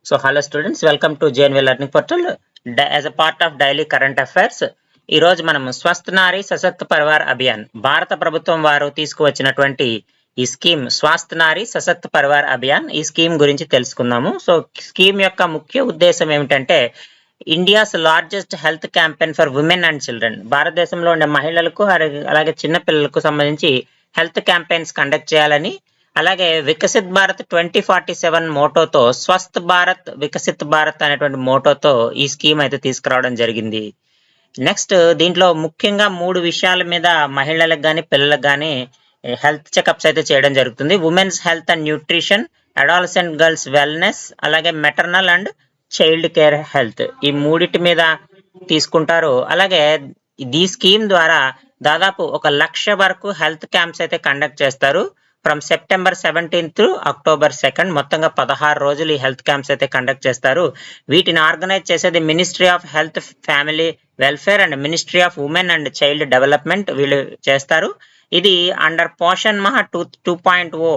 So hello students, welcome to JNV Learning Portal. As a part of daily current affairs, ఈ రోజు మనం స్వస్థ్ నారీ సశక్త్ పరివార్ అభియాన్ భారత ప్రభుత్వం వారు తీసుకువచ్చినటువంటి ఈ స్కీమ్ స్వస్థ్ నారీ సశక్త్ పరివార్ అభియాన్ ఈ స్కీమ్ గురించి తెలుసుకుందాము. సో స్కీమ్ యొక్క ముఖ్య ఉద్దేశం ఏమిటంటే India's largest health campaign for women and children, భారతదేశంలో ఉండే మహిళలకు అలాగే చిన్న పిల్లలకు సంబంధించి హెల్త్ క్యాంపెయిన్స్ కండక్ట్ చేయాలని, అలాగే వికసిత్ భారత్ 2047 మోటోతో స్వస్థ్ భారత్ వికసిత్ భారత్ అనేటువంటి మోటోతో ఈ స్కీమ్ అయితే తీసుకురావడం జరిగింది. నెక్స్ట్ దీంట్లో ముఖ్యంగా 3 విషయాల మీద మహిళలకు కానీ పిల్లలకు కానీ హెల్త్ చెకప్స్ అయితే చేయడం జరుగుతుంది. Women's health and nutrition, adolescent girls wellness, అలాగే maternal and child care health, ఈ మూడిటి మీద తీసుకుంటారు. అలాగే ఈ స్కీమ్ ద్వారా దాదాపు 1,00,000 వరకు హెల్త్ క్యాంప్స్ అయితే కండక్ట్ చేస్తారు. ఫ్రమ్ సెప్టెంబర్ 17 టు అక్టోబర్ 2 మొత్తంగా 16 రోజులు ఈ హెల్త్ క్యాంప్స్ అయితే కండక్ట్ చేస్తారు. వీటిని ఆర్గనైజ్ చేసేది ministry of health family welfare and ministry of women and child development వీళ్ళు చేస్తారు. ఇది అండర్ పోషన్ మహా 2.0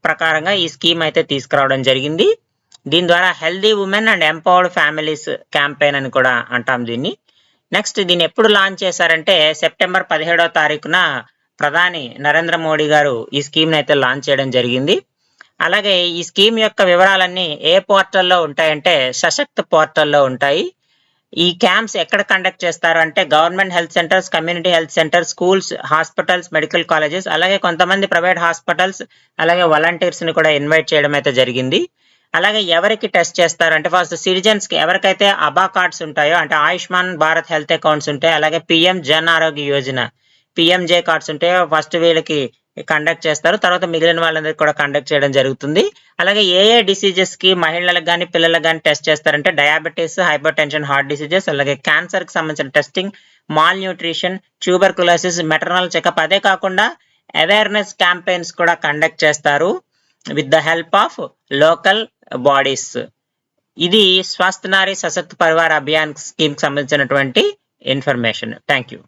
ప్రకారంగా ఈ స్కీమ్ అయితే తీసుకురావడం జరిగింది. దీని ద్వారా healthy women and empowered families campaign అని కూడా అంటాం దీన్ని. నెక్స్ట్ దీన్ని ఎప్పుడు లాంచ్ చేశారంటే సెప్టెంబర్ 17వ తారీఖున ప్రధాని నరేంద్ర మోడీ గారు ఈ స్కీమ్ అయితే లాంచ్ చేయడం జరిగింది. అలాగే ఈ స్కీమ్ యొక్క వివరాలన్నీ ఏ పోర్టల్లో ఉంటాయంటే సశక్త్ పోర్టల్లో ఉంటాయి. ఈ క్యాంప్స్ ఎక్కడ కండక్ట్ చేస్తారు అంటే government health centres, community health centres, schools, hospitals, medical colleges, అలాగే కొంతమంది ప్రైవేట్ హాస్పిటల్స్, అలాగే వాలంటీర్స్ ని కూడా ఇన్వైట్ చేయడం అయితే జరిగింది. అలాగే ఎవరికి టెస్ట్ చేస్తారంటే ఫస్ట్ సిటిజన్స్ కి ఎవరికైతే అబా కార్డ్స్ ఉంటాయో అంటే ఆయుష్మాన్ భారత్ హెల్త్ అకౌంట్స్ ఉంటాయి, అలాగే పిఎం జన్ ఆరోగ్య యోజన పిఎంజే కార్డ్స్ ఉంటాయో ఫస్ట్ వీళ్ళకి కండక్ట్ చేస్తారు. తర్వాత మిగిలిన వాళ్ళందరికీ కూడా కండక్ట్ చేయడం జరుగుతుంది. అలాగే ఏ డిసీజెస్ కి మహిళలకు కానీ పిల్లలకు కానీ టెస్ట్ చేస్తారంటే diabetes, hyper tension, heart diseases, అలాగే క్యాన్సర్ కి సంబంధించిన testing, mall nutrition, tuberculosis, maternal checkup, అదే కాకుండా అవేర్నెస్ క్యాంపెయిన్స్ కూడా కండక్ట్ చేస్తారు with the help of local bodies. ఇది స్వస్థ్ నారీ సశక్త్ పరివార్ అభియాన్ స్కీమ్ కి సంబంధించినటువంటి ఇన్ఫర్మేషన్. Thank you.